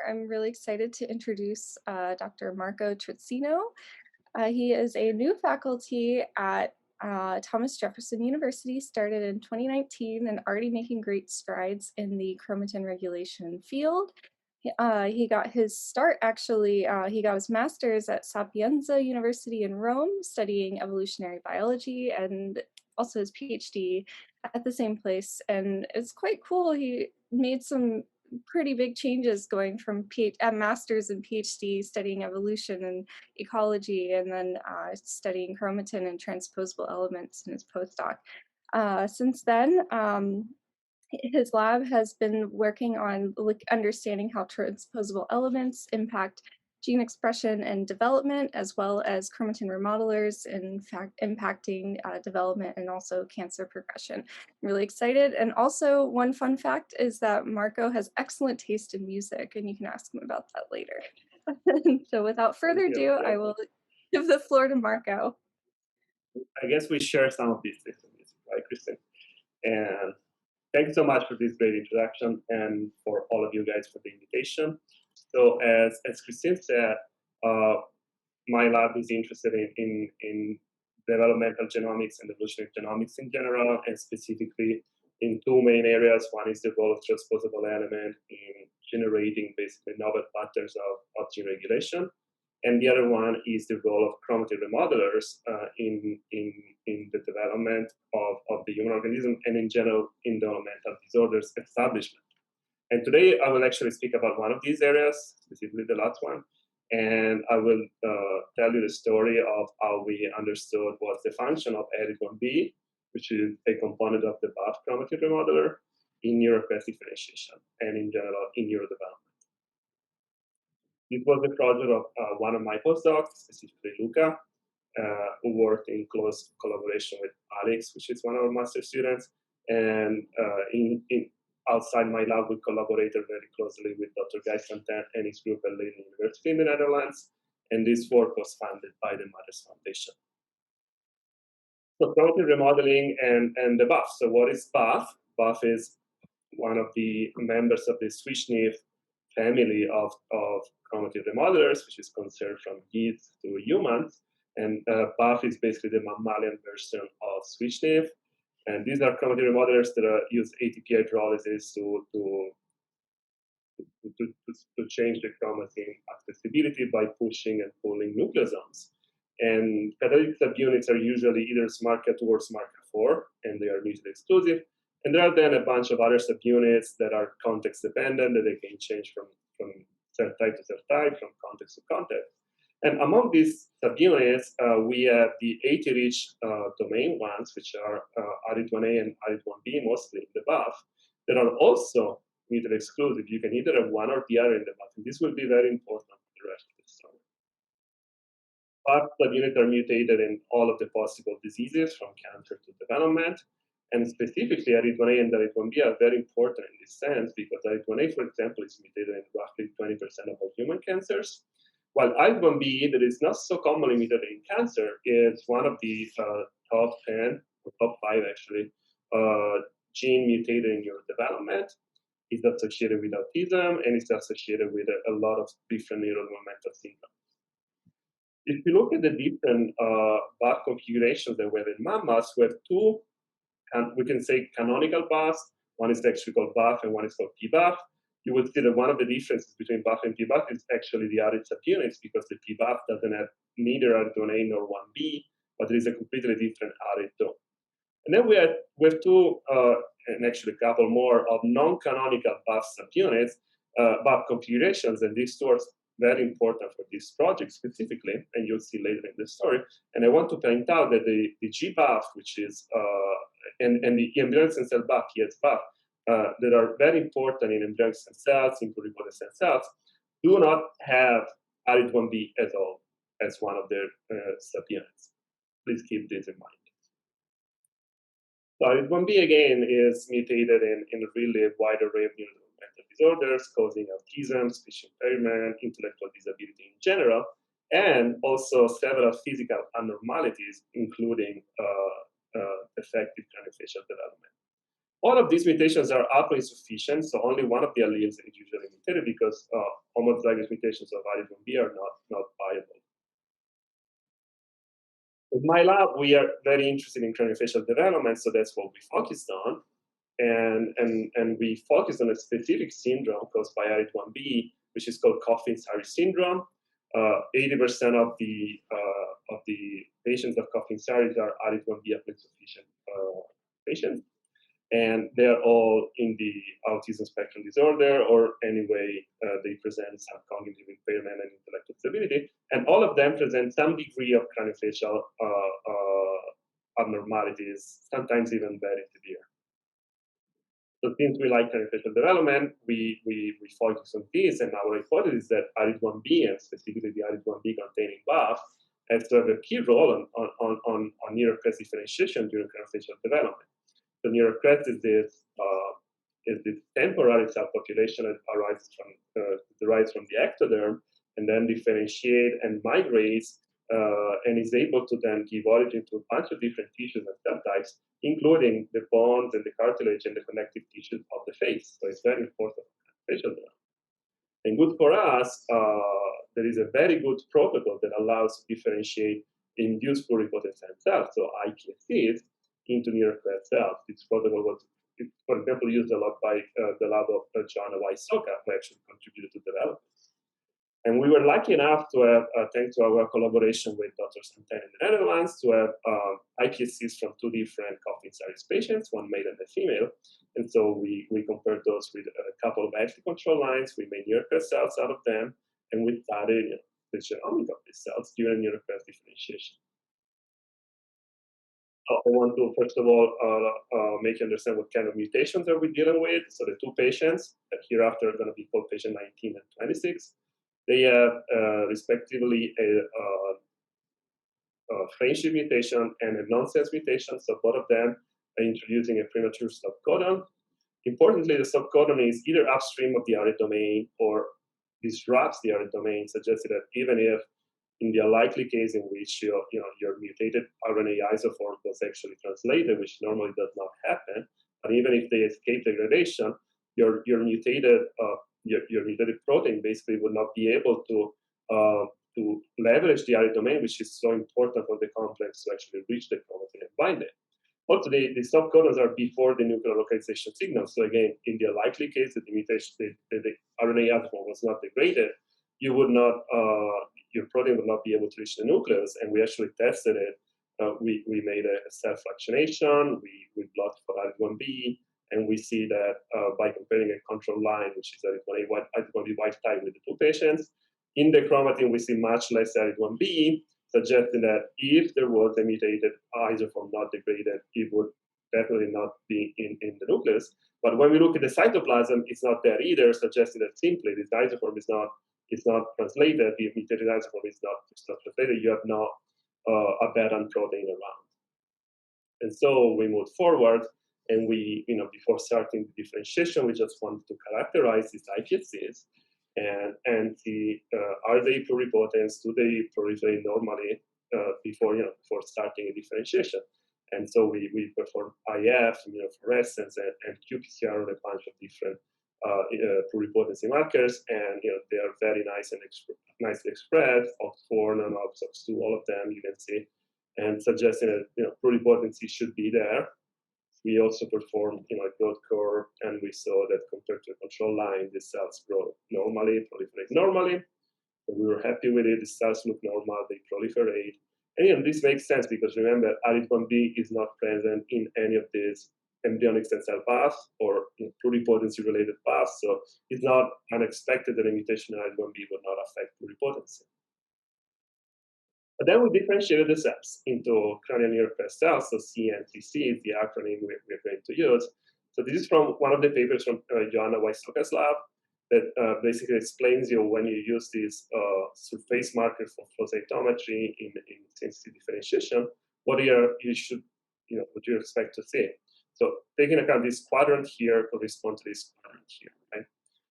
I'm really excited to introduce Dr. Marco Trizzino. He is a new faculty at Thomas Jefferson University, started in 2019 and already making great strides in the chromatin regulation field. He got his start, actually, he got his master's at Sapienza University in Rome, studying evolutionary biology, and also his PhD at the same place. And it's quite cool. He made some pretty big changes going from master's and PhD studying evolution and ecology, and then studying chromatin and transposable elements in his postdoc. Since then, his lab has been working on understanding how transposable elements impact gene expression and development, as well as chromatin remodelers, in fact impacting development and also cancer progression. I'm really excited. And also, one fun fact is that Marco has excellent taste in music, and you can ask him about that later. So without further ado, I will give the floor to Marco. I guess we share some of these things, right, Kristen? And thank you so much for this great introduction and for all of you guys for the invitation. So as Christine said, my lab is interested in developmental genomics and evolutionary genomics in general, and specifically in two main areas. One is the role of transposable element in generating basically novel patterns of gene regulation. And the other one is the role of chromatin remodelers in the development of the human organism and in general in developmental disorders establishment. And today I will actually speak about one of these areas, specifically the last one. And I will tell you the story of how we understood what's the function of ARID1B, which is a component of the BAF chromatin remodeler, in neuropathic differentiation and in general in neurodevelopment. This was the project of one of my postdocs, specifically Luca, who worked in close collaboration with Alex, which is one of our master students. And outside my lab, we collaborated very closely with Dr. Guy Santin and his group at Leiden University in the Netherlands. And this work was funded by the Mothers Foundation. So chromatin remodeling and the BAF. So what is BAF? BAF is one of the members of the SWISHNIF family of chromatin remodelers, which is concerned from yeast to humans. And BAF is basically the mammalian version of SWISHNIF. And these are chromatin remodelers that use ATP hydrolysis to change the chromatin accessibility by pushing and pulling nucleosomes. And catalytic subunits are usually either SMARCA2 or SMARCA4, and they are mutually exclusive. And there are then a bunch of other subunits that are context dependent, that they can change from cell type to cell type, from context to context. And among these subunits, we have the AT-rich domain ones, which are ARID1A and ARID1B, mostly in the BAF, that are also mutually exclusive. You can either have one or the other in the BAF, and this will be very important for the rest of the story. BAF subunits are mutated in all of the possible diseases, from cancer to development. And specifically, ARID1A and ARID1B are very important in this sense, because ARID1A, for example, is mutated in roughly 20% of all human cancers, while ARID1B, that is not so commonly mutated in cancer, is one of the top 10, or top 5 actually, gene mutated in neurodevelopment. It's associated with autism, and it's associated with a lot of different neurodevelopmental symptoms. If you look at the different BAF configurations that we have in mammals, we have two, we can say, canonical BAFs. One is actually called BAF and one is called P-BAF. You will see that one of the differences between BAF and P-BAF is actually the ARID subunits, because the P-BAF doesn't have neither ARID1A nor 1B, but there is a completely different ARID2. And then we have two, and actually a couple more, of non-canonical BAF subunits, BAF configurations, and these two are very important for this project specifically, and you'll see later in the story. And I want to point out that the G-BAF, which is, and the embryonic stem cell BAF, ES-BAF, that are very important in embryonic stem cells, in pluripotent stem cells, do not have ARID1B at all as one of their subunits. Please keep this in mind. So ARID1B, again, is mutated in a really wide array of neurodevelopmental disorders, causing autism, speech impairment, intellectual disability in general, and also several physical abnormalities, including defective craniofacial development. All of these mutations are haploinsufficient, so only one of the alleles is usually mutated because homozygous mutations of ARID1B are not viable. With my lab, we are very interested in craniofacial development, so that's what we focused on. And we focused on a specific syndrome caused by ARID1B, which is called Coffin-Siris syndrome. 80% of the patients of Coffin-Siris are ARID1B haploinsufficient patients, and they're all in the autism spectrum disorder, or anyway, they present some cognitive impairment and intellectual disability, and all of them present some degree of craniofacial abnormalities, sometimes even very severe. So since we like craniofacial development, we focus on this, and our hypothesis is that ARID1B, and specifically the ARID1B containing BAF, has to have a key role on neurocrest differentiation during craniofacial development. The neurocrest is this temporary cell population that derives from the ectoderm, and then differentiate and migrates, and is able to then give origin to a bunch of different tissues and cell types, including the bones and the cartilage and the connective tissues of the face. So it's very important for facial development. And good for us, there is a very good protocol that allows to differentiate induced pluripotent stem cells, so iPSCs, into neurocrest cells. This protocol was, for example, used a lot by the lab of Untitled Chapter, who actually contributed to development. And we were lucky enough to have, thanks to our collaboration with Dr. Santana in the Netherlands, to have iPSCs from two different Coffin-Siris patients, one male and a female. And so we compared those with a couple of active control lines. We made neurocrest cells out of them, and we studied the genomic of these cells during neurocrest differentiation. I want to, first of all, make you understand what kind of mutations are we dealing with. So the two patients that hereafter are going to be called patient 19 and 26. They have respectively a frameshift mutation and a nonsense mutation. So both of them are introducing a premature stop codon. Importantly, the stop codon is either upstream of the ARID domain or disrupts the ARID domain, suggesting that even if in the unlikely case in which your mutated RNA isoform was actually translated, which normally does not happen, but even if they escape degradation, your mutated protein basically would not be able to leverage the ARID domain, which is so important for the complex to actually reach the chromatin and bind it. Also, the subcodons are before the nuclear localization signal. So again, in the unlikely case that the mutation, the RNA isoform was not degraded, you would not, your protein would not be able to reach the nucleus. And we actually tested it. We made a self-fractionation. We plotted for ARID1B, and we see that by comparing a control line, which is ARID1B wild type with the two patients, in the chromatin we see much less ARID1B, suggesting that if there was a mutated isoform not degraded, it would definitely not be in the nucleus. But when we look at the cytoplasm, it's not there either, suggesting that simply this isoform is not translated. The mutated isoform is not translated. You have no aberrant protein around. And so we moved forward, and we, before starting the differentiation, we just wanted to characterize these iPSCs and see are they pluripotent, do they proliferate normally before starting a differentiation. And so we performed IF, immunofluorescence, and qPCR on a bunch of different pluripotency markers, and they are very nice and nicely expressed. OX4, non-OX2, all of them you can see, and suggesting that pluripotency should be there. We also performed a growth curve, and we saw that compared to a control line, the cells grow normally, proliferate normally. So we were happy with it. The cells look normal, they proliferate. And this makes sense because remember, ARID1B is not present in any of these embryonic stem cell BAF or pluripotency-related BAF, so it's not unexpected that a mutation in ARID1B would not affect pluripotency. But then we differentiated the cells into cranial neurocrest cells, so CNCC is the acronym we're going to use. So this is from one of the papers from Joanna Wysocka's lab that basically explains when you use these surface markers for flow cytometry in CNCC differentiation, what you expect to see. So taking account this quadrant here corresponds to this quadrant here, right?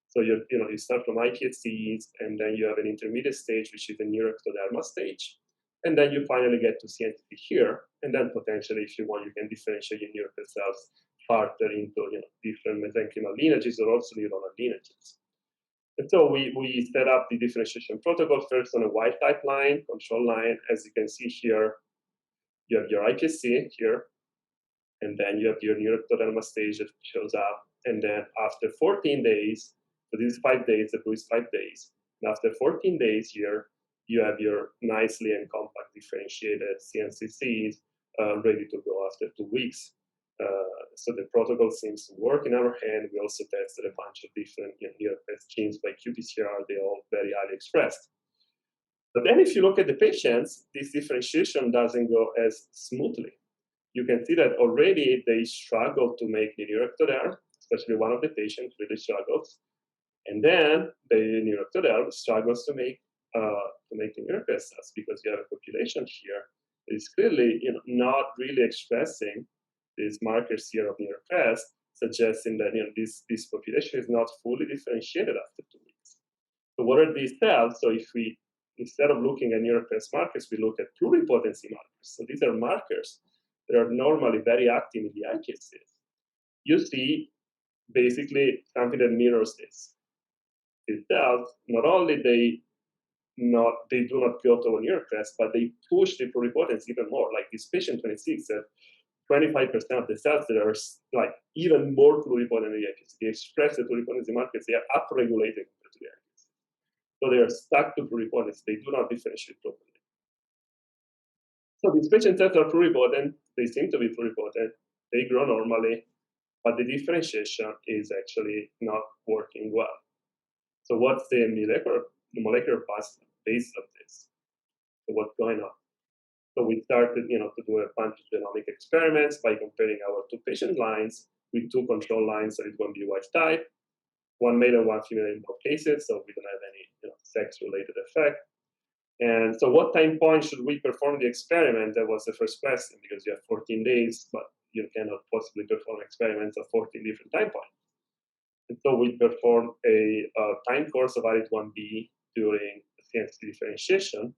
So you start from iPSCs, and then you have an intermediate stage, which is the neuroectodermal stage. And then you finally get to CNCC here, and then potentially, if you want, you can differentiate your neurocrest cells further into different mesenchymal lineages or also neuronal lineages. And so we set up the differentiation protocol first on a wild type line, control line. As you can see here, you have your iPSC here, and then you have your neuroectodermal stage that shows up. And then after 14 days, so this is 5 days, the blue is 5 days. And after 14 days here, you have your nicely and compact differentiated CNCCs ready to go after 2 weeks. So the protocol seems to work in our hand. We also tested a bunch of different neuro-PET genes by qPCR. They're all very highly expressed. But then if you look at the patients, this differentiation doesn't go as smoothly. You can see that already they struggle to make the neuroectoderm, especially one of the patients really struggles. And then the neuroectoderm struggles to make the neuropes cells, because you have a population here that is clearly not really expressing these markers here of neuropes, suggesting that this population is not fully differentiated after 2 weeks. So what are these cells? So if we, instead of looking at neuropes markers, we look at pluripotency markers. So these are markers that are normally very active in the iPSCs. You see basically something that mirrors this. These cells, not only they do not go to a neuropes, but they push the pluripotency even more. Like this patient 26 said, 25% of the cells that are like even more pluripotent in the iPSC. They express the pluripotency markers, they are upregulated compared to the iPSC. So they are stuck to pluripotency, they do not differentiate properly. So these patient cells are pluripotent, they seem to be pluripotent, they grow normally, but the differentiation is actually not working well. So what's the molecular base of this? So what's going on? So we started, to do a bunch of genomic experiments by comparing our 2 patient lines with 2 control lines, ARID1B wild type, 1 male and 1 female in both cases, so we don't have any sex-related effect. And so what time point should we perform the experiment? That was the first question, because you have 14 days, but you cannot possibly perform experiments at 14 different time points. And so we performed a time course of ARID1B during the CNCC differentiation.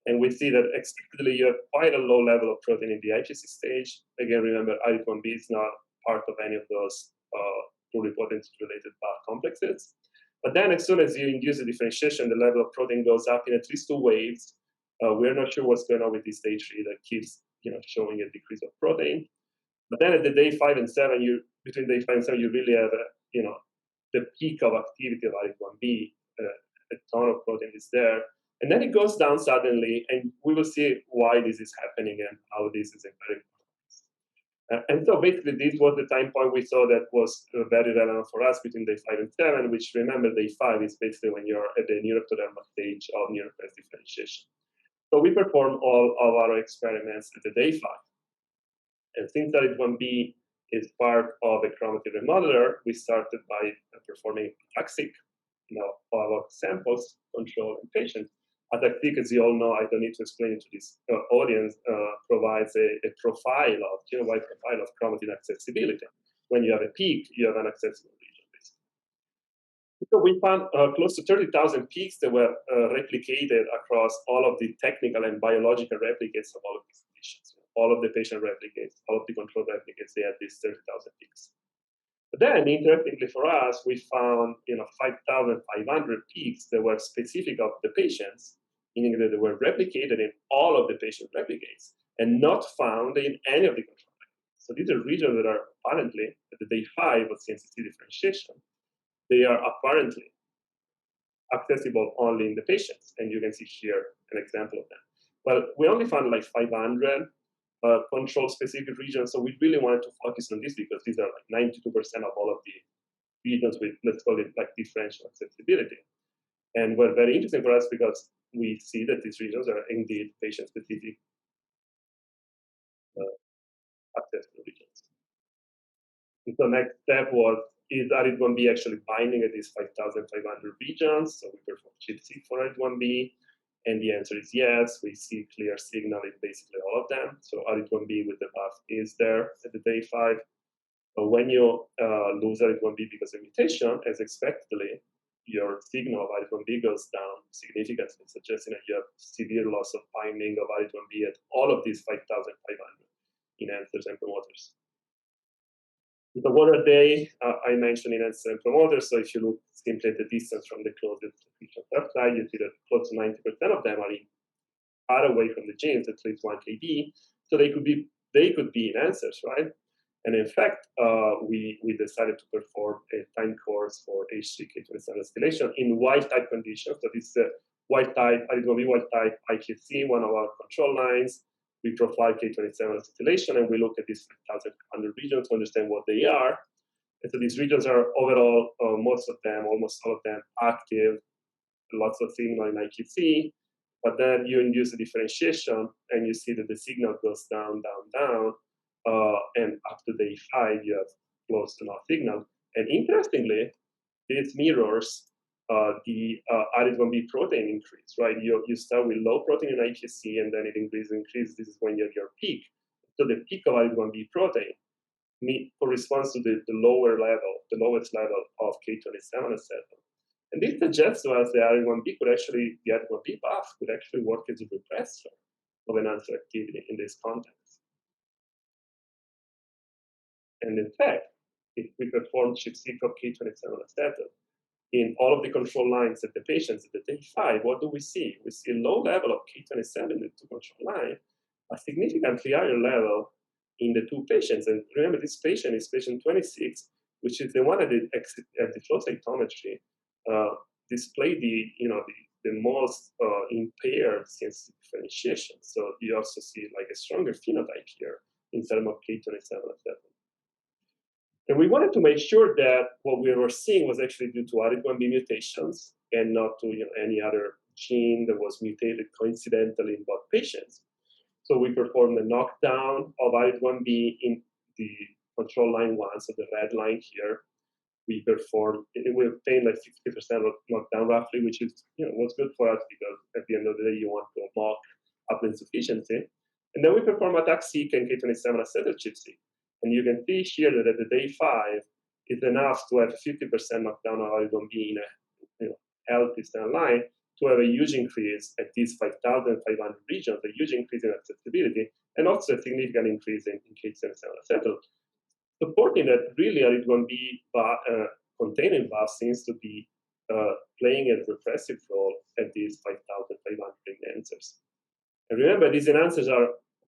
And we see that expectedly you have quite a low level of protein in the iPSC stage. Again, remember, ARID1B is not part of any of those pluripotent-related BAF complexes. But then as soon as you induce the differentiation, the level of protein goes up in at least 2 waves. We're not sure what's going on with this stage 3 that keeps showing a decrease of protein. But then at the day 5 and 7, between day 5 and 7, you really have the peak of activity of ARID1B. A ton of protein is there. And then it goes down suddenly, and we will see why this is happening and how this is impaired. And so basically, this was the time point we saw that was very relevant for us between day 5 and 7, which, remember, day 5 is basically when you're at the neuroectodermal stage of neuropes differentiation. So we performed all of our experiments at the day 5. And since ARID1B is part of a Chromatin remodeler, we started by performing ATAC-seg, of our samples, control, and patients. ATAC-seg, as you all know, I don't need to explain it to this audience, provides a profile of, genome-wide profile of chromatin accessibility. When you have a peak, you have an accessible region, basically. So we found close to 30,000 peaks that were replicated across all of the technical and biological replicates of all of these conditions. All of the patient replicates, all of the control replicates, they had these 30,000 peaks. But then, interestingly for us, we found 5,500 peaks that were specific of the patients, meaning that they were replicated in all of the patient replicates and not found in any of the control replicates. So these are regions that are apparently, at the day 5 of CNCC differentiation, they are apparently accessible only in the patients. And you can see here an example of them. Well, we only found like 500 control-specific regions, so we really wanted to focus on this because these are like 92% of all of the regions with, let's call it, like differential accessibility. And were very interesting for us because we see that these regions are indeed patient-specific accessible regions. And so next step was, is ARID1B actually binding at these 5,500 regions? So we performed CHIP-seq for ARID1B. And the answer is yes. We see clear signal in basically all of them. So ARID1B with the BAF is there at the day 5. But when you lose ARID1B because of mutation, as expectedly, your signal of ARID1B goes down significantly, suggesting that you have severe loss of binding of ARID1B at all of these 5,500 enhancers and promoters. The what are they? I mentioned enhancer and promoter. So if you look simply at the distance from the closest peptide, you see that close to 90% of them are far away from the genes, at least 1 kb. So they could be enhancers, right? And in fact, we decided to perform a time course for H3 K27 acetylation in wild type conditions. So this is a wild type, ARID1B wild type iPSC, one of our control lines. We profile K27 acetylation, and we look at these 1,100 regions to understand what they are. And so these regions are overall, most of them, almost all of them, active, lots of signal in iPSC. But then you induce a differentiation, and you see that the signal goes down, down, down. And up to day 5, you have close to no signal. And interestingly, this mirrors the ARID1B protein increase, right? You start with low protein in iPSC, and then it increases. This is when you have your peak. So the peak of ARID1B protein corresponds to the lowest level of K27 acetylation. And this suggests to us that ARID1B the ARID1B-BAF could actually work as a repressor of enhancer activity in this context. And in fact, if we perform ChIP-seq of K27 acetyl in all of the control lines at the patients at the day 5, what do we see? We see a low level of K27 in the 2 control line, a significantly higher level in the 2 patients. And remember, this patient is patient 26, which is the one at the flow cytometry displayed the most impaired CNCC differentiation. So you also see like a stronger phenotype here in terms of K27 acetyl. And we wanted to make sure that what we were seeing was actually due to ARID1B mutations and not to any other gene that was mutated coincidentally in both patients. So we performed a knockdown of ARID1B in the control line 1, so the red line here. We obtained like 60% of knockdown roughly, which is was good for us because at the end of the day you want to mock haploinsufficiency. And then we perform ATAC-seg and K27 acetyl ChIP-seq. And you can see here that at the day 5, it's enough to have 50% knockdown of ARID1B in a healthy cell line to have a huge increase at these 5,500 regions, a huge increase in accessibility, and also a significant increase in K27 acetyl, supporting that really ARID1B containing BAF seems to be playing a repressive role at these 5,500 enhancers. And remember, these enhancers are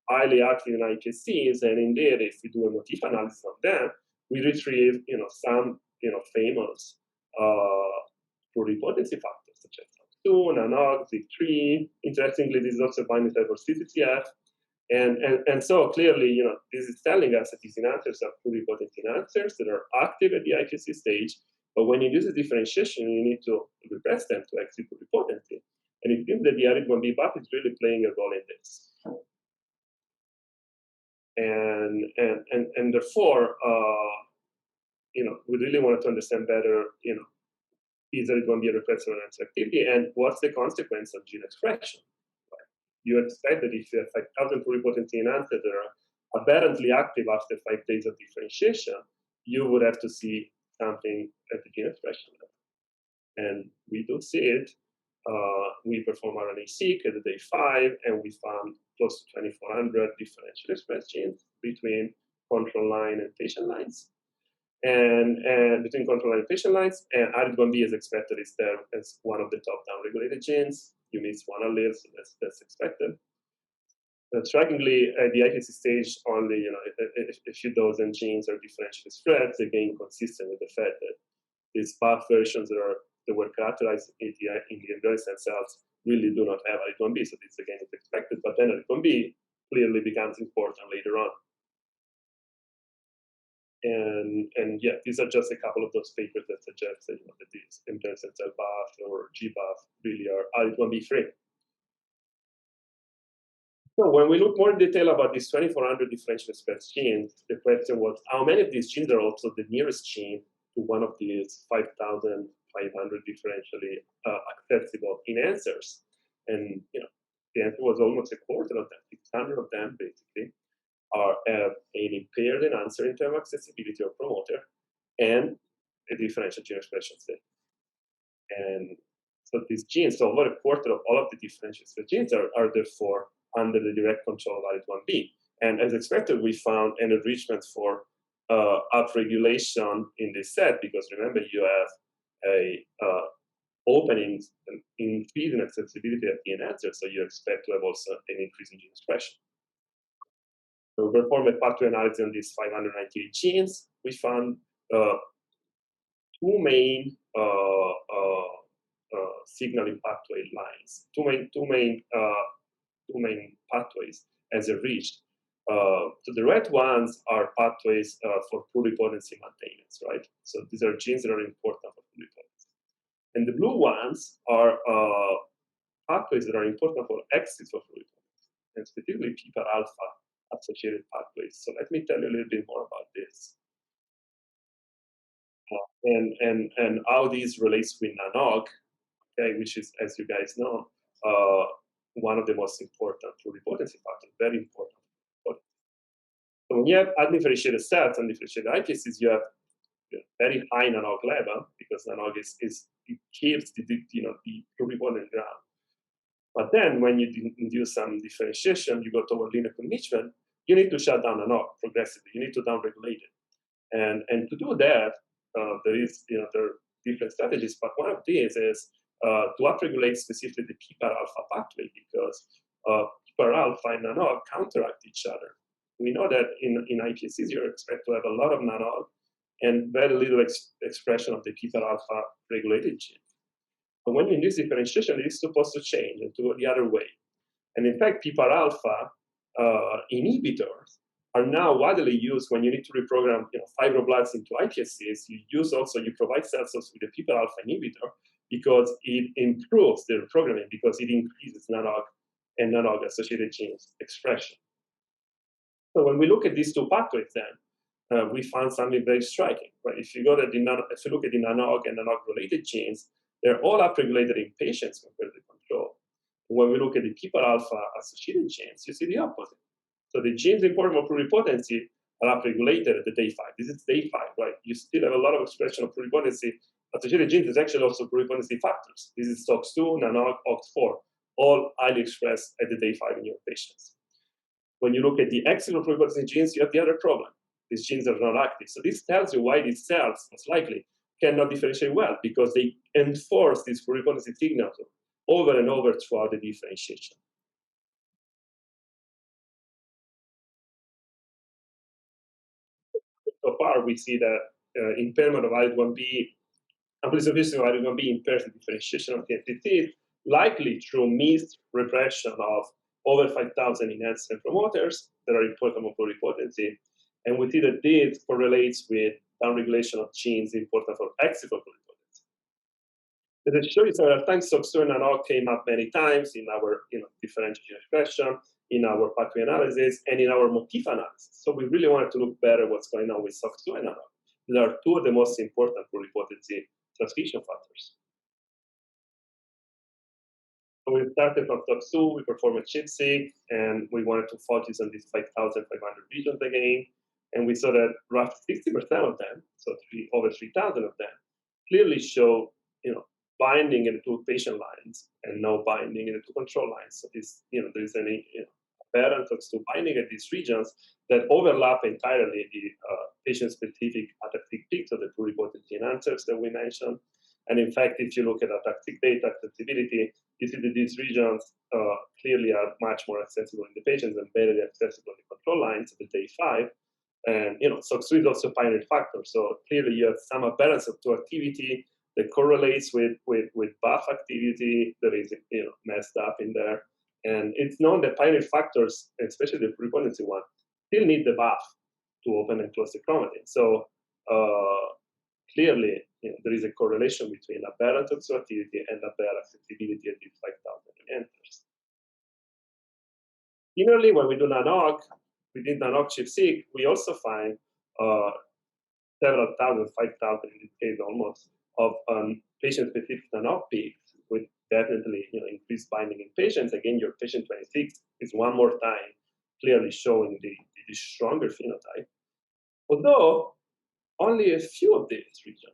highly active in iPSCs, and indeed, if we do a motif analysis on them, we retrieve some famous pluripotency factors such as SOX2, NANOG, Z3. Interestingly, this is also binding site for CCCF. And so clearly, this is telling us that these enhancers are pluripotent enhancers that are active at the iPSC stage, but when you use a differentiation, you need to repress them to exit pluripotency. And it seems that the ARID1B-BAF is really playing a role in this. And therefore, we really wanted to understand better, is ARID1B a repressor enhancer activity, and what's the consequence of gene expression? You expect that if you have 5,000 pluripotency enhancers that are aberrantly active after 5 days of differentiation, you would have to see something at the gene expression level. And we do see it. We perform RNA-seq at the day 5, and we found close to 2,400 differentially expressed genes between control line and patient lines. And between control line and patient lines, and ARID1B is expected is there as one of the top down-regulated genes. You miss one allele, so that's expected. Strikingly, at the iPSC stage, only a few dozen genes are differentially expressed, again consistent with the fact that these BAF versions that were characterized in the embryonic stem cells really do not have ARID1B, so this again is expected, but then ARID1B clearly becomes important later on. And yeah, these are just a couple of those papers that suggest that, that these embryonic stem cell BAF or GBAF really are ARID1B free. So when we look more in detail about these 2,400 differentially expressed genes, the question was how many of these genes are also the nearest gene to one of these 5,500 differentially accessible enhancers. And the answer was almost a quarter of them, 600 of them basically have an impaired enhancer in terms of accessibility or promoter and a differential gene expression state. And so these genes, so over a quarter of all of the differentially expressed genes are therefore under the direct control of ARID1B. And as expected, we found an enrichment for upregulation in this set, because remember, you have a openings and increase in accessibility at the enhancer, so you expect to have also an increase in gene expression. So we performed a pathway analysis on these 598 genes. We found two main signaling pathway lines, two main pathways as enriched. So the red ones are pathways for pluripotency maintenance, right? So these are genes that are important for pluripotency. And the blue ones are pathways that are important for exit for pluripotency, and specifically PPAR alpha associated pathways. So let me tell you a little bit more about this. And how this relates with NANOG, okay, which is, as you guys know, one of the most important pluripotency factors, very important. So when you have undifferentiated cells, undifferentiated iPSCs, you have very high NANOG level, because NANOG it keeps the pluripotent ground. But then when you induce some differentiation, you go toward linear condition, you need to shut down NANOG progressively. You need to downregulate it. And to do that, there are different strategies, but one of these is to upregulate specifically the PPAR alpha pathway, because PPAR alpha and NANOG counteract each other. We know that in iPSCs, you expect to have a lot of NANOG and very little expression of the PPAR alpha regulated gene. But when you induce differentiation, it is supposed to change and to go the other way. And in fact, PPAR alpha inhibitors are now widely used when you need to reprogram fibroblasts into iPSCs. You provide cells with a PPAR alpha inhibitor, because it improves the reprogramming, because it increases NANOG and NANOG associated genes expression. So when we look at these two pathways, then we found something very striking. Right? If you look at the NANOG and NANOG related genes, they're all upregulated in patients compared to control. When we look at the PPAR alpha associated genes, you see the opposite. So the genes important for pluripotency are upregulated at the day 5. This is day 5, right? You still have a lot of expression of pluripotency. Associated genes is actually also pluripotency factors. This is SOX2, NANOG, OX4, all highly expressed at the day 5 in your patients. When you look at the exit of pluripotency genes, you have the other problem. These genes are not active. So this tells you why these cells, most likely, cannot differentiate well, because they enforce these pluripotency signals over and over throughout the differentiation. So far, we see that impairment of ARID1B, haploinsufficiency of ARID1B impairs the differentiation of CNCC, likely through missed repression of over 5,000 enhancement promoters that are important for pluripotency. And we see that this correlates with downregulation of genes important for exit for pluripotency. As I showed you several times, SOX2 and NANOG came up many times in our differentiation expression, in our pathway analysis, and in our motif analysis. So we really wanted to look better what's going on with SOX2 and NANOG. These are two of the most important pluripotency transcription factors. So we started from SOX2, we performed a ChIP-seq, and we wanted to focus on these 5,500 regions again. And we saw that roughly 60% of them, so over 3,000 of them, clearly show binding in the two patient lines and no binding in the two control lines. So there is any apparent SOX2 binding at these regions that overlap entirely the patient-specific ATAC-seg peaks of the pluripotency enhancers that we mentioned. And in fact, if you look at ATAC-seg data accessibility, you see that these regions clearly are much more accessible in the patients and better accessible in the control lines at the day 5. And SOX2 is also a pioneer factor. So clearly you have some appearance of SOX2 activity that correlates with BAF activity that is messed up in there. And it's known that pioneer factors, especially the pluripotency one, still need the BAF to open and close the chromatin. So clearly there is a correlation between aberrant SOX2 activity and aberrant accessibility at these 5,000 enters. Similarly, when we do NANOG, we did NANOG ChIP-seq, we also find several thousand, 5,000 in this case almost, of patient-specific NANOG peaks with definitely increased binding in patients. Again, your patient 26 is one more time clearly showing the stronger phenotype. Although only a few of these regions,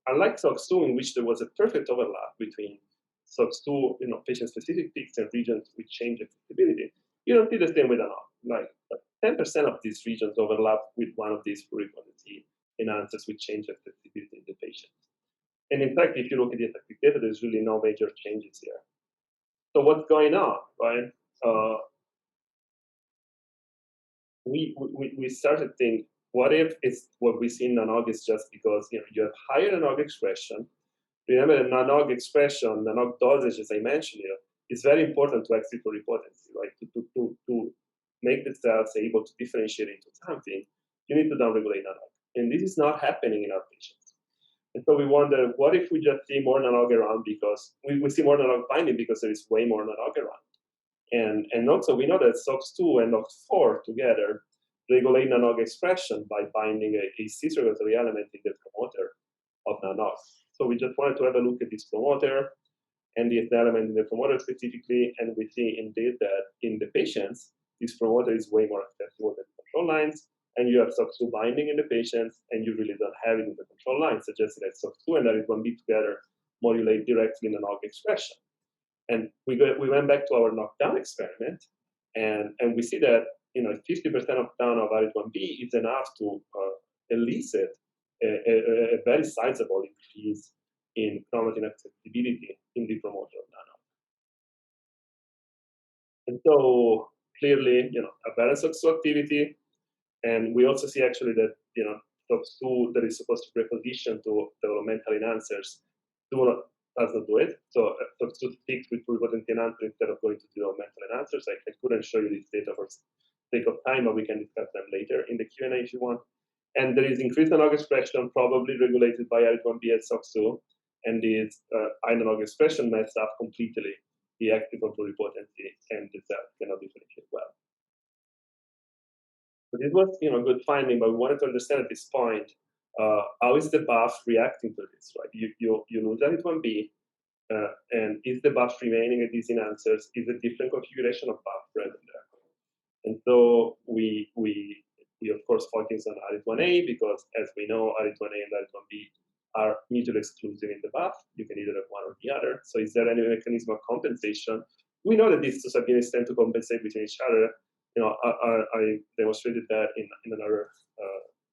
unlike SOX2, in which there was a perfect overlap between SOX2, patient-specific peaks and regions with change accessibility, you don't see the same with NANOG. Like 10% of these regions overlap with one of these pluripotency enhancers with change of sensitivity in the patient. And in fact, if you look at the effective data, there's really no major changes here. So what's going on, right? We started to think, what if it's what we see in non-OG is just because you have higher non-OG expression. Remember, the non-OG expression, the non-OG dosage, as I mentioned here, is very important to exit pluripotency, right? To make the cells able to differentiate into something, you need to downregulate non-OG. And this is not happening in our patients. And so we wonder, what if we just see more non-OG around because we see more non-OG binding because there is way more non-OG around. And also we know that SOX2 and OX4 together regulate non-OG expression by binding a cis-regulatory element in the promoter of non-OG. So we just wanted to have a look at this promoter and the element in the promoter specifically, and we see indeed that in the patients, this promoter is way more accessible than the control lines, and you have SOX2 binding in the patients, and you really don't have it in the control lines, suggesting that SOX2 and ARID1B together modulate directly non-OG expression. And we went back to our knockdown experiment, and we see that 50% knockdown of ARID1B is enough to elicit a very sizable increase in chromatin accessibility in the promoter of nano. And so clearly, a balance of SOX2 activity, and we also see actually that SOX2 that is supposed to preposition to developmental enhancers does not do it. So SOX2 sticks with pluripotent enhancer instead of going to developmental enhancers. I couldn't show you this data for sake of time, but we can discuss them later in the Q&A if you want. And there is increased non-OG expression, probably regulated by ARID1B and SOX2, and this non-OG expression messes up completely the active pluripotency, and the cell cannot differentiate well. So this was, good finding, but we wanted to understand at this point how is the BAF reacting to this, right? You lose ARID1B, and is the BAF remaining at these enhancers? Is a different configuration of BAF present there? And so we of course focus on ARID1A because, as we know, ARID1A and ARID1B are mutually exclusive in the BAF. You can either have one or the other. So is there any mechanism of compensation? We know that these two subunits tend to compensate between each other. I demonstrated that in another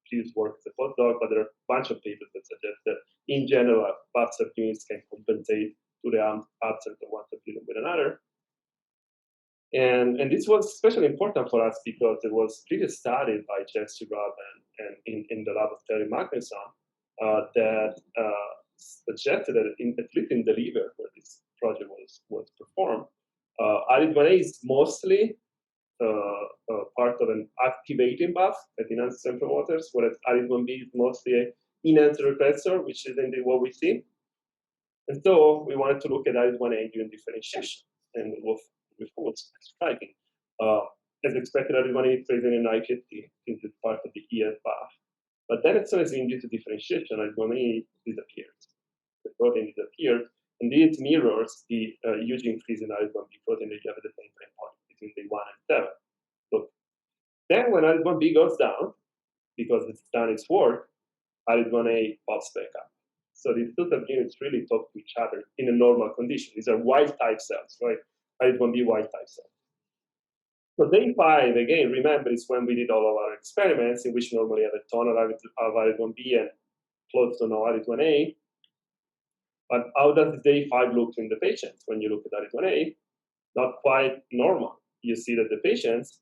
previous work as a postdoc, but there are a bunch of papers that suggest that in general, BAF subunits can compensate to the absence of one subunit with another. And this was especially important for us because it was really studied by Jeff Sugrab and in the lab of Terry Magnuson that suggested that at least in the liver where this project was performed, ARID1A is mostly part of an activating BAF that enhances and promoters, whereas ARID1B is mostly an enhancer repressor, which is indeed what we see. And so we wanted to look at ARID1A during differentiation, and was striking. As expected, ARID1A is present in iPSC since it's part of the ES-BAF. But then as soon as we induce a differentiation, ARID1A disappears. The protein disappears, and this mirrors the huge increase in ARID1B protein that you have at the same time point between day 1 and 7. So then when ARID1B goes down, because it's done its work, ARID1A pops back up. So these two subunits really talk to each other in a normal condition. These are wild-type cells, right? ARID1B wild-type cells. So day 5, again, remember, is when we did all of our experiments in which we normally have a ton of ARID1B and close to no ARID1A. But how does day 5 look in the patients? When you look at ARID1A, not quite normal. You see that the patients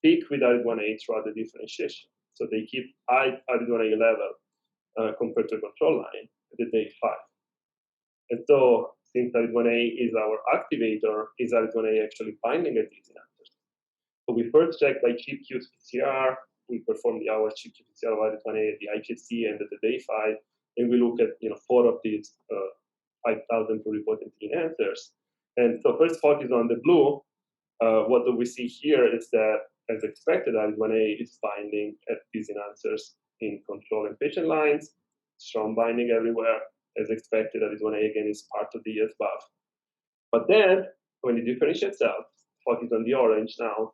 peak with ARID1A throughout the differentiation. So they keep high ARID1A level compared to a control line at the day 5. And so since ARID1A is our activator, is ARID1A actually binding at these enhancers? So we first checked by cheap qPCR. We performed our cheap qPCR of ARID1A at the iPSC and at the day 5, and we look at 4 of these 5,000 pluripotent enhancers. And so first focus on the blue. What do we see here is that, as expected, ARID1A is binding at these enhancers in control and patient lines, strong binding everywhere. As expected, ARID1A again is part of the ES-BAF. But then, when you differentiate cells, focus on the orange now,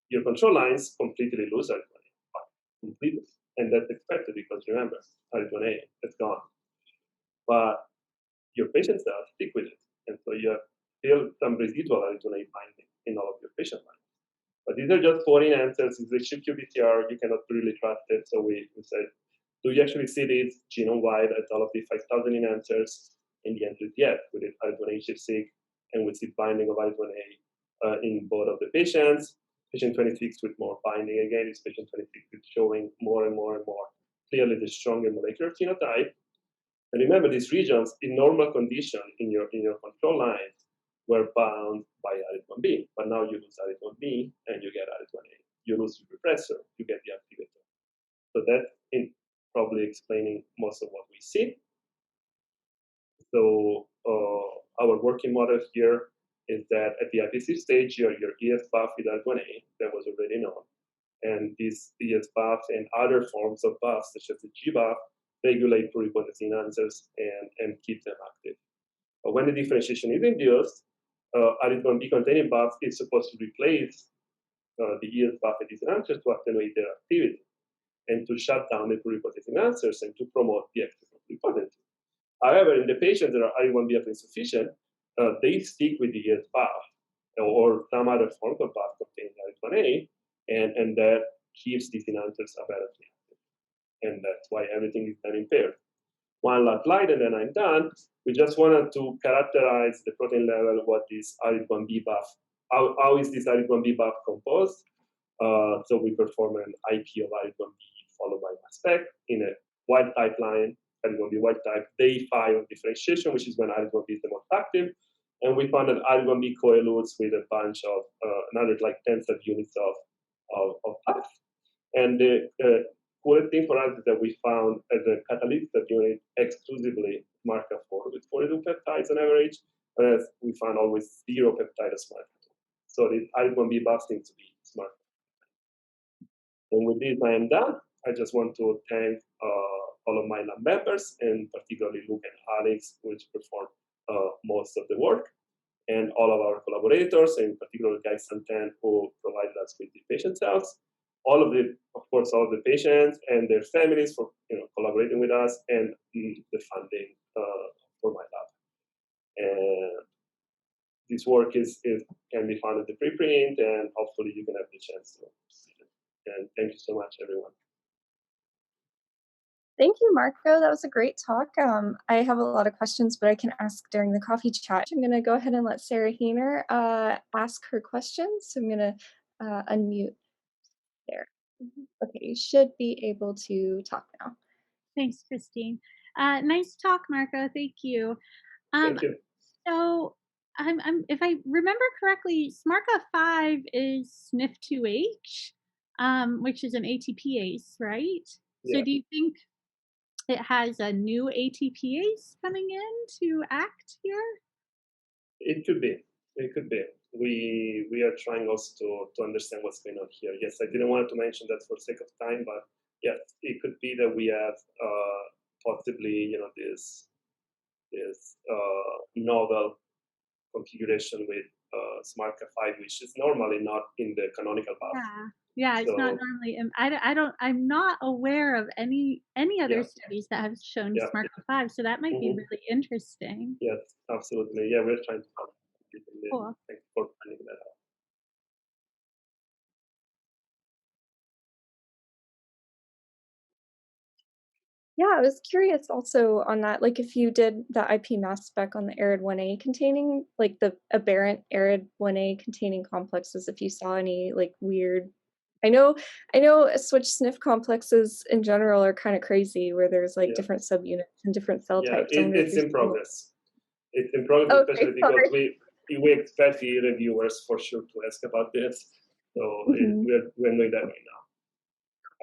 your control lines completely lose ARID1A, completely. And that's expected because remember, ARID1A is gone. But your patient cells stick with it. And so you have still some residual ARID1A binding in all of your patient lines. But these are just foreign answers. It's a cheap qPCR. You cannot really trust it. So we said, do you actually see this genome-wide at all of the 5,000 answers? And the answer is yes. We did ARID1A-SPECIFIC, and we see binding of ARID1A in both of the patients. Patient 26 with more binding again. Is patient 26 is showing more and more and more clearly the stronger molecular phenotype. And remember, these regions in normal condition in your control lines were bound by ARID1B, but now you lose ARID1B and you get ARID1A. You lose the repressor, you get the activator. So that's probably explaining most of what we see. So our working model here is that at the iPSC stage, your ES-BAF with ARID1A, that was already known. And these ES-BAF and other forms of BAF, such as the G-BAF, regulate pluripotency enhancers and keep them active. But when the differentiation is induced, ARID1B containing BAF is supposed to replace the ES-BAF and these enhancers to attenuate their activity and to shut down the pluripotency enhancers and to promote the excess of pluripotency. However, in the patients that are ARID1B insufficient, they stick with the ES-BAF or some other form of BAF containing ARID1A, and that keeps these enhancers apparently active. And that's why everything is then impaired. One last slide, and then I'm done. We just wanted to characterize the protein level, what this ARID1B-BAF, how is this ARID1B-BAF composed? So we perform an IP of ARID1B followed by mass spec in a wild type line, ARID1B wild type, day-5 of differentiation, which is when ARID1B is the most active. And we found that ARID1B coelutes with a bunch of another like 10 subunits of BAF. And the coolest thing for us is that we found as a catalytic subunit exclusively SMARCA4 with 42 peptides on average, whereas we found always 0 peptide of SMARCA2. So the ARID1B-BAF seems to be SMARCA. And with this, I am done. I just want to thank all of my lab members, and particularly Luke and Alex, which performed most of the work, and all of our collaborators, and particularly Guy Santen, who provided us with the patient cells. All of the patients and their families for collaborating with us, and the funding for my lab. And this work can be found at the preprint, and hopefully you can have the chance to see it. And thank you so much, everyone. Thank you, Marco. That was a great talk. I have a lot of questions, but I can ask during the coffee chat. I'm going to go ahead and let Sarah Hainer ask her questions. So I'm going to unmute there. Okay, you should be able to talk now. Thanks, Christine. Nice talk, Marco. Thank you. Thank you. So, if I remember correctly, SMARCA5 is SNF2H, which is an ATPase, right? Yeah. So, do you think it has a new ATPase coming in to act here? It could be. It could be. We are trying also to understand what's going on here. Yes, I didn't want to mention that for sake of time, but yes, it could be that we have possibly this novel configuration with SMARCA5, which is normally not in the canonical BAF. Yeah, it's not normally. I'm not aware of any other studies that have shown SMARCA5, so that might be really interesting. Yes, absolutely. Yeah, we're trying to help. Cool. Thanks for finding that out. Yeah, I was curious also on that, like if you did the IP mass spec on the ARID1A containing, like the aberrant ARID1A containing complexes, if you saw any like weird, I know switch SNF complexes in general are kind of crazy where there's like different subunits and different cell types. It's in progress. It's in progress, especially because we expect the reviewers for sure to ask about this. So we're doing that right now.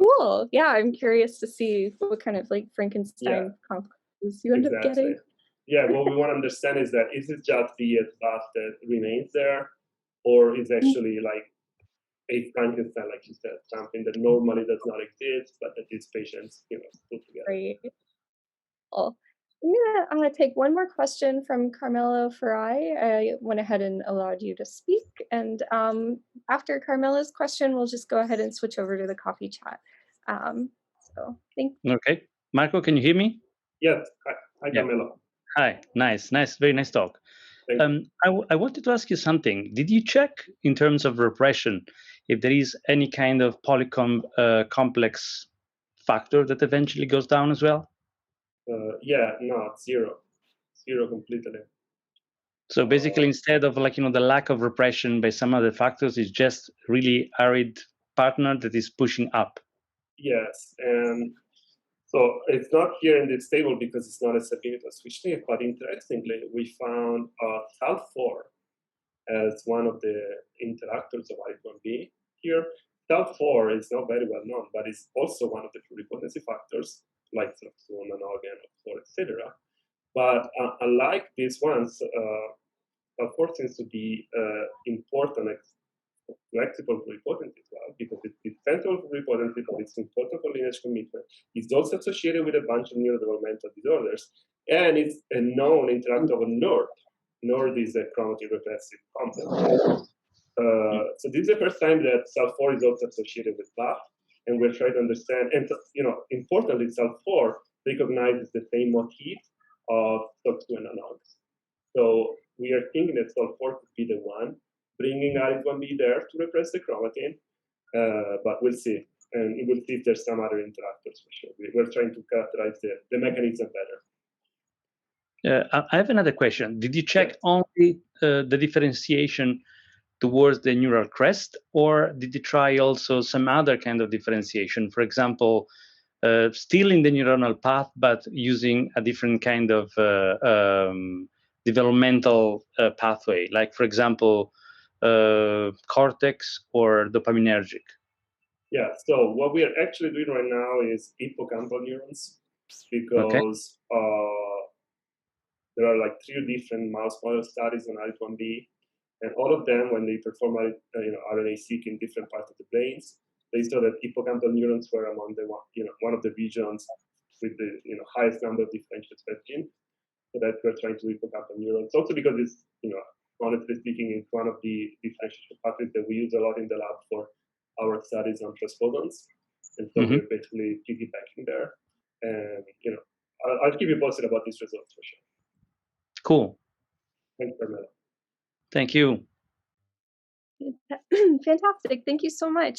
Cool. Yeah, I'm curious to see what kind of like Frankenstein complexes you end up getting. Yeah, what we want to understand is that is it just the BAF that remains there, or is actually like a Frankenstein, like you said, something that normally does not exist, but that these patients, put together. Right. Cool. I'm going to take one more question from Carmelo Ferrai. I went ahead and allowed you to speak. And after Carmelo's question, we'll just go ahead and switch over to the coffee chat. So thank you. Okay. Marco, can you hear me? Yes. Hi, Carmelo. Hi. Nice. Very nice talk. I wanted to ask you something. Did you check in terms of repression if there is any kind of complex factor that eventually goes down as well? Yeah, no, zero completely. So basically, instead of the lack of repression by some other factors, it's just really ARID partner that is pushing up. Yes, and so it's not here in this table because it's not a stability switch name, but interestingly, we found SALT4 as one of the interactors of ARID1B here. SALT4 is not very well known, but it's also one of the pluripotency factors, like SOX2, ORG, etc. But unlike these ones, SALT4 seems to be important flexible pluripotency as well, because it's central pluripotency, but it's important for lineage commitment. It's also associated with a bunch of neurodevelopmental disorders, and it's a known interactor of NERD. NERD is a chromatin repressive complex. So this is the first time that SALT4 is also associated with BAF, and we're trying to understand, and importantly, SALT4 recognizes the same motif of SOX2 and analogs. So we are thinking that SALT4 could be the one bringing ARID1B there to repress the chromatin, but we'll see. And we'll see if there's some other interactors for sure. We're trying to characterize the mechanism better. I have another question. Did you check only the differentiation towards the neural crest, or did you try also some other kind of differentiation? For example, still in the neuronal path, but using a different kind of developmental pathway, like, for example, cortex or dopaminergic? Yeah, so what we are actually doing right now is hippocampal neurons, because there are like 3 different mouse model studies on ARID1B, and all of them, when they perform RNA-seq in different parts of the brains, they saw that hippocampal neurons were among the one of the regions with the highest number of differential expressed genes. So that we're trying to do hippocampal neurons. Also because it's honestly speaking, it's one of the differentiation pathways that we use a lot in the lab for our studies on transposons, and so we're basically piggybacking there. And I'll keep you posted about these results for sure. Cool. Thanks, Carmela. Thank you. Fantastic. Thank you so much.